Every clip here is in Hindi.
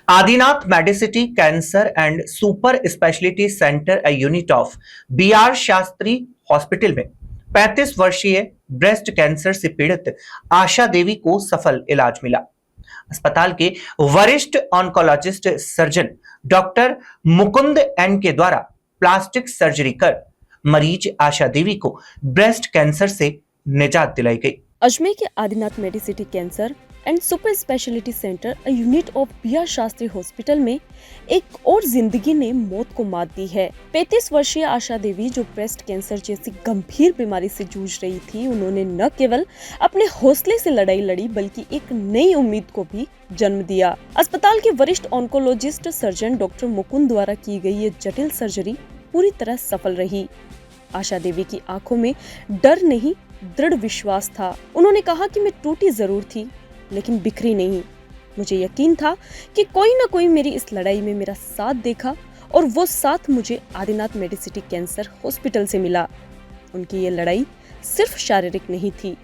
Adinath Medicity cancer and super speciality centre a unit of BR Shastri hospital में 35 वर्षीय ब्रेस्ट कैंसर से पीड़ित आशा देवी को सफल इलाज मिला। अस्पताल के वरिष्ठ oncologist surgeon doctor Mukund N के द्वारा प्लास्टिक सर्जरी कर मरीज आशा देवी को ब्रेस्ट कैंसर से निजात दिलाई गई। अजमेर के Adinath Medicity cancer and super speciality centre unit of BR Shastri hospital में एक और जिंदगी ने मौत को मात दी है। 35 वर्षीय आशा देवी जो ब्रेस्ट कैंसर जैसी गंभीर बीमारी से जूझ रही थी, उन्होंने न केवल अपने हौसले से लड़ाई लड़ी बल्कि एक नई उम्मीद को भी जन्म दिया। अस्पताल के वरिष्ठ ऑन्कोलॉजिस्ट सर्जन डॉक्टर मुकुंद द्वारा की गई ये जटिल सर्जरी पूरी तरह सफल रही। आशा देवी की आंखों में डर नहीं, दृढ़ विश्वास था। उन्होंने कहा कि मैं टूटी जरूर थी लेकिन बिखरी नहीं। मुझे यकीन था कि कोई न कोई मेरी इस लड़ाई में मेरा साथ देखा और वो साथ मुझे आदिनाथ मेडिसिटी कैंसर हॉस्पिटल से मिला। उनकी ये लड़ाई सिर्फ शारीरिक नहीं थी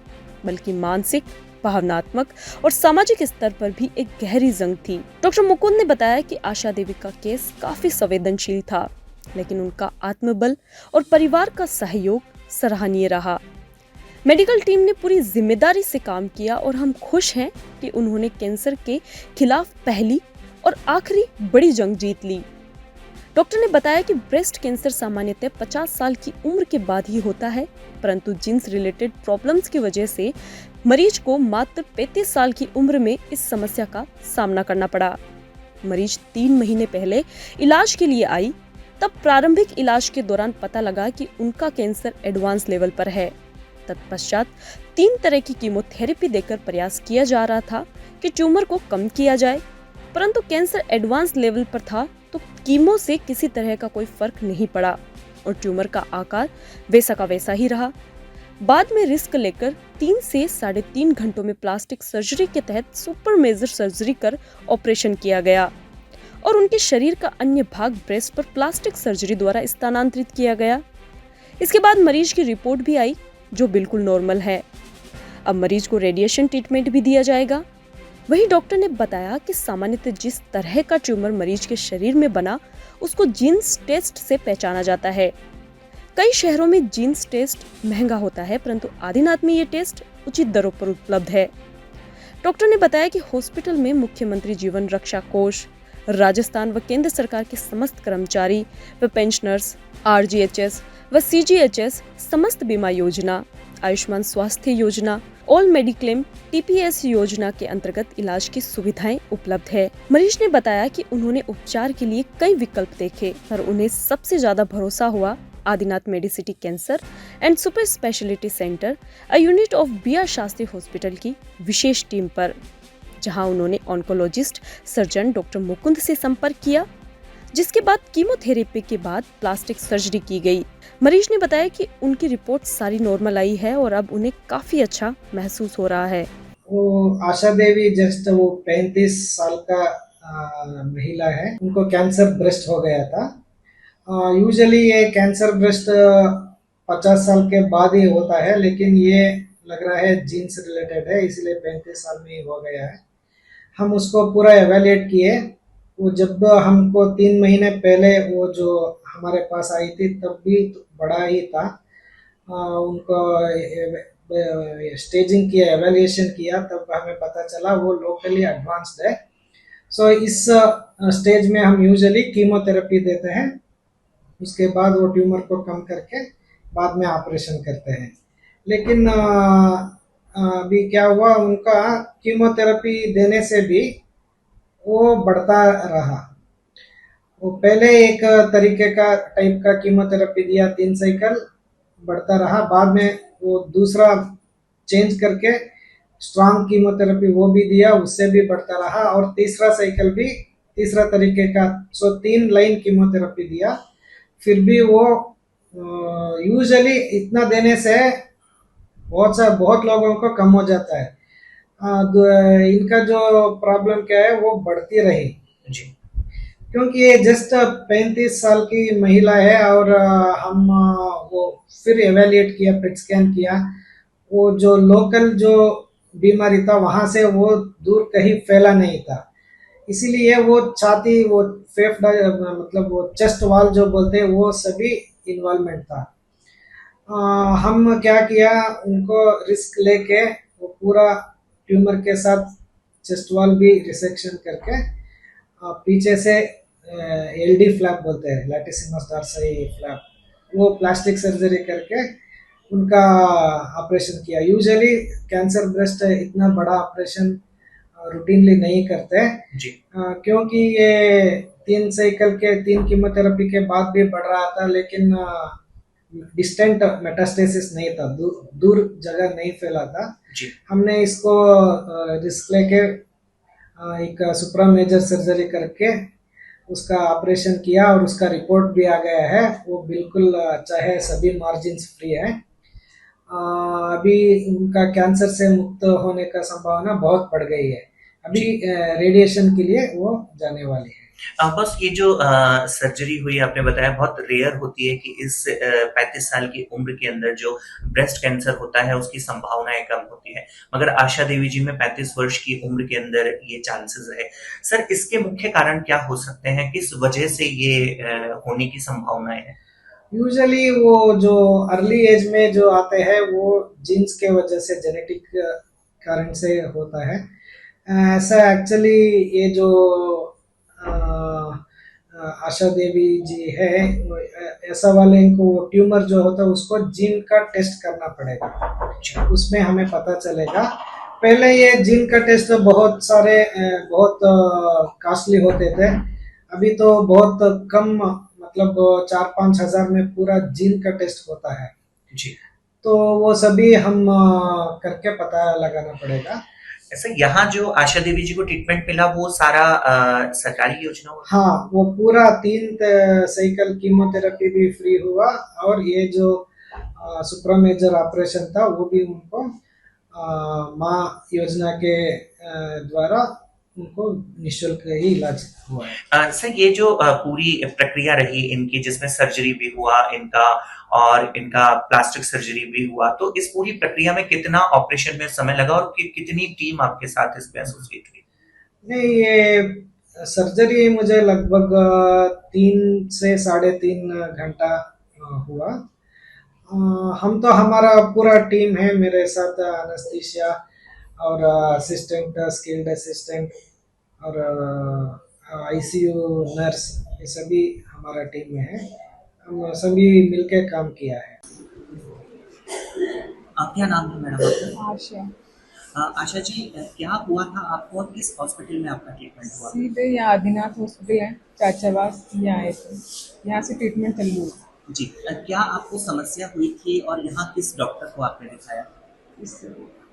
बल्कि मानसिक, भावनात्मक और सामाजिक स्तर पर भी एक गहरी जंग थी। डॉक्टर मुकुंद ने बताया कि आशा देवी का केस काफी संवेदनशील था, लेकिन उनका आत्मबल और परिवार का सहयोग सराहनीय रहा। मेडिकल टीम ने पूरी जिम्मेदारी से काम किया और हम खुश हैं कि उन्होंने कैंसर के खिलाफ पहली और आखिरी बड़ी जंग जीत ली। डॉक्टर ने बताया कि ब्रेस्ट कैंसर सामान्यतः 50 साल की उम्र के बाद ही होता है, परंतु जीन्स रिलेटेड प्रॉब्लम्स की वजह से मरीज को मात्र 35 साल की उम्र में इस समस्या का सामना करना पड़ा। मरीज 3 महीने पहले इलाज के लिए आई, तब प्रारंभिक इलाज के दौरान पता लगा कि उनका कैंसर एडवांस लेवल पर है। तत्पश्चात 3 तरह की कीमोथेरेपी देकर प्रयास किया जा रहा था कि ट्यूमर को कम किया जाए, परंतु कैंसर एडवांस लेवल पर था तो कीमो से किसी तरह का कोई फर्क नहीं पड़ा और ट्यूमर का आकार वैसा का वैसा ही रहा। बाद में रिस्क लेकर 3 से 3.5 घंटों में प्लास्टिक सर्जरी के तहत सुपर मेजर सर्जरी कर ऑपरेशन किया गया और उनके शरीर का अन्य भाग ब्रेस्ट पर प्लास्टिक सर्जरी द्वारा स्थानांतरित किया गया। इसके बाद मरीज की रिपोर्ट भी आई जो बिल्कुल नॉर्मल है। अब मरीज को रेडिएशन ट्रीटमेंट भी दिया जाएगा। वहीं डॉक्टर ने बताया कि सामान्यतः जिस तरह का ट्यूमर मरीज के शरीर में बना उसको जीन्स टेस्ट से पहचाना जाता है। कई शहरों में जीन्स टेस्ट महंगा होता है, परंतु आदिनाथ में ये टेस्ट उचित दरों पर उपलब्ध है। डॉक्टर ने बताया कि हॉस्पिटल में मुख्यमंत्री जीवन रक्षा कोष, राजस्थान व केंद्र सरकार के समस्त कर्मचारी व पेंशनर्स, RGHS व CGHS, समस्त बीमा योजना, आयुष्मान स्वास्थ्य योजना, ऑल मेडिक्लेम, TPS योजना के अंतर्गत इलाज की सुविधाएं उपलब्ध है। मरीज ने बताया कि उन्होंने उपचार के लिए कई विकल्प देखे पर उन्हें सबसे ज्यादा भरोसा हुआ Adinath Medicity cancer and super speciality centre unit of BR Shastri hospital की विशेष टीम पर, जहां उन्होंने ऑन्कोलॉजिस्ट सर्जन डॉक्टर मुकुंद से संपर्क किया, जिसके बाद कीमोथेरेपी के बाद प्लास्टिक सर्जरी की गई। मरीज ने बताया कि उनकी रिपोर्ट सारी नॉर्मल आई है और अब उन्हें काफी अच्छा महसूस हो रहा है। वो आशा देवी जस्ट वो 35 साल का महिला है, उनको कैंसर ब्रेस्ट हो गया था। यूजुअली ये कैंसर ब्रेस्ट 50 साल के बाद ही होता है, लेकिन ये लग रहा है जीन्स रिलेटेड है, इसलिए 35 साल में ही हो गया है। हम उसको पूरा एवेल्युएट किए। वो जब हमको 3 महीने पहले वो जो हमारे पास आई थी तब भी बड़ा ही था। उनको स्टेजिंग किया, एवेल्युएशन किया, तब हमें पता चला वो लोकली एडवांस्ड है। सो इस स्टेज में हम यूजुअली कीमोथेरेपी देते हैं, उसके बाद वो ट्यूमर को कम करके बाद में ऑपरेशन करते हैं। लेकिन अभी क्या हुआ, उनका कीमोथेरेपी देने से भी वो बढ़ता रहा। वो पहले एक तरीके का टाइप का कीमोथेरेपी दिया, 3 साइकिल बढ़ता रहा, बाद में वो दूसरा चेंज करके स्ट्रॉन्ग कीमोथेरेपी वो भी दिया, उससे भी बढ़ता रहा, और तीसरा साइकिल भी तीसरा तरीके का, 3 लाइन कीमोथेरेपी दिया। फिर भी वो यूजुअली इतना देने से बहुत लोगों को कम हो जाता है। इनका जो प्रॉब्लम क्या है वो बढ़ती रही जी, क्योंकि ये जस्ट 35 साल की महिला है और हम वो फिर एवेल्युएट किया, पेट स्कैन किया, वो जो लोकल जो बीमारी था वहाँ से वो दूर कहीं फैला नहीं था। इसीलिए वो छाती, वो फेफड़ा, मतलब वो चेस्ट वाल जो बोलते हैं, वो सभी इन्वॉल्वमेंट था। अ, हम क्या किया, उनको रिस्क लेके वो पूरा ट्यूमर के साथ चेस्ट वॉल भी रिसेक्शन करके पीछे से एलडी फ्लैप बोलते हैं, लैटिसिमस डॉर्सी फ्लैप, वो प्लास्टिक सर्जरी करके उनका ऑपरेशन किया। यूजुअली कैंसर ब्रेस्ट इतना बड़ा ऑपरेशन रूटीनली नहीं करते, जी क्योंकि ये 3 साइकिल के 3 कीमोथेरेपी के बाद भी बढ़ रहा था, लेकिन डिस्टेंट मेटास्टेसिस नहीं था, दूर जगह नहीं फैला था। जी हमने इसको रिस्क लेके एक सुप्रा मेजर सर्जरी करके उसका ऑपरेशन किया और उसका रिपोर्ट भी आ गया है, वो बिल्कुल अच्छा है, सभी मार्जिन्स फ्री है। अभी उनका कैंसर से मुक्त होने का संभावना बहुत बढ़ गई है। अभी रेडिएशन के लिए वो जाने वाली है। बस ये जो सर्जरी हुई आपने बताया बहुत रेयर होती है कि इस 35 साल की उम्र के अंदर जो ब्रेस्ट कैंसर होता है उसकी संभावनाएं कम होती है, मगर आशा देवी जी में 35 वर्ष की उम्र के अंदर ये चांसेस है। सर इसके मुख्य कारण क्या हो सकते हैं, किस वजह से ये होने की संभावनाएं है? यूजुअली वो जो अर्ली एज में जो आते हैं वो जीन्स के वजह से, जेनेटिक कारण से होता है। ऐसा एक्चुअली ये जो आशा देवी जी है, ऐसा वाले इनको ट्यूमर जो होता है उसको जीन का टेस्ट करना पड़ेगा, उसमें हमें पता चलेगा। पहले ये जीन का टेस्ट बहुत सारे बहुत कॉस्टली होते थे, अभी तो बहुत कम, मतलब 4-5 हज़ार में पूरा जीन का टेस्ट होता है। जी तो वो सभी हम करके पता लगाना पड़ेगा। ऐसा यहाँ जो आशा देवी जी को ट्रीटमेंट मिला वो सारा सरकारी योजना हुआ? हाँ, वो पूरा 3 साइकिल कीमोथेरेपी भी फ्री हुआ, और ये जो सुप्रा मेजर ऑपरेशन था वो भी उनको माँ योजना के द्वारा उनको निःशुल्क ही इलाज हुआ है। सर ये जो पूरी प्रक्रिया रही इनकी जिसमें सर्जरी भी हुआ इनका और इनका प्लास्टिक सर्जरी भी हुआ, तो इस पूरी प्रक्रिया में कितना ऑपरेशन में समय लगा और कितनी टीम आपके साथ इसमें एसोसिएट हुई? नहीं, ये सर्जरी मुझे लगभग 3 से 3.5 घंटा हुआ। हम तो, हमारा पूरा टीम है मेरे साथ, एनेस्थीसिया और असिस्टेंट, स्किल्ड असिस्टेंट और आईसीयू नर्स, ये सभी हमारा टीम में है। हम सभी मिलके काम किया है। क्या नाम है मैडम आपका? आशा आशा जी क्या हुआ था आपको और किस हॉस्पिटल में आपका ट्रीटमेंट हुआ? सीधे यहाँ आदिनाथ हॉस्पिटल है, चाचावास, यहाँ आए थे। यहाँ से ट्रीटमेंट चालू है। जी क्या आपको समस्या हुई थी और यहाँ किस डॉक्टर को आपने दिखाया? इस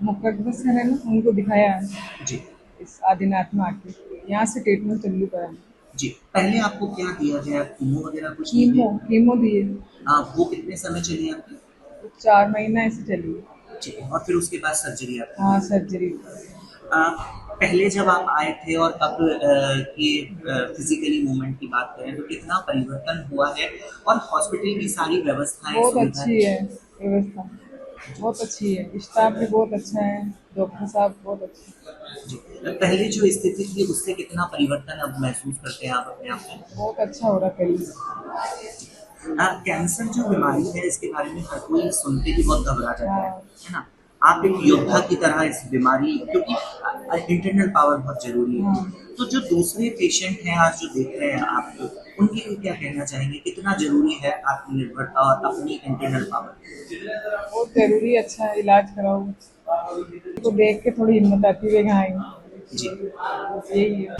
मुकद्दस है ना, उनको दिखाया है जी इस आदिनाथ में आके। यहाँ से ट्रीटमेंट चालू करा। जी पहले आपको क्या दिया गया, कीमो वगैरह कुछ कीमो दिए, वो कितने समय चली आपकी? 4 महीना ऐसे चली। जी और फिर उसके बाद सर्जरी आपकी? हाँ, सर्जरी। पहले जब आप आए थे और अब की फिजिकली मूवमेंट की बात करें तो कितना परिवर्तन हुआ है और हॉस्पिटल की सारी व्यवस्थाएं बहुत सुविधाएं? अच्छी है व्यवस्था, बहुत अच्छी है, स्टाफ भी बहुत अच्छा है, डॉक्टर साहब बहुत अच्छे। जी पहले जो स्थिति थी उससे कितना परिवर्तन अब महसूस करते हैं आप अपने आप में? बहुत अच्छा हो रहा पहले। कैंसर जो बीमारी है इसके बारे में हर कोई सुनते ही बहुत घबरा जाता हाँ। है ना? आप एक योद्धा की तरह इस बीमारी, क्योंकि इंटरनल पावर बहुत जरूरी है, हाँ। तो जो दूसरे पेशेंट हैं आज जो देख रहे हैं आपको, उनके लिए क्या कहना चाहेंगे, कितना जरूरी है आत्मनिर्भरता और अपनी इंटरनल पावर? बहुत जरूरी है, अच्छा इलाज कराओ तो देख के थोड़ी हिम्मत आती है, हाँ जी यही है।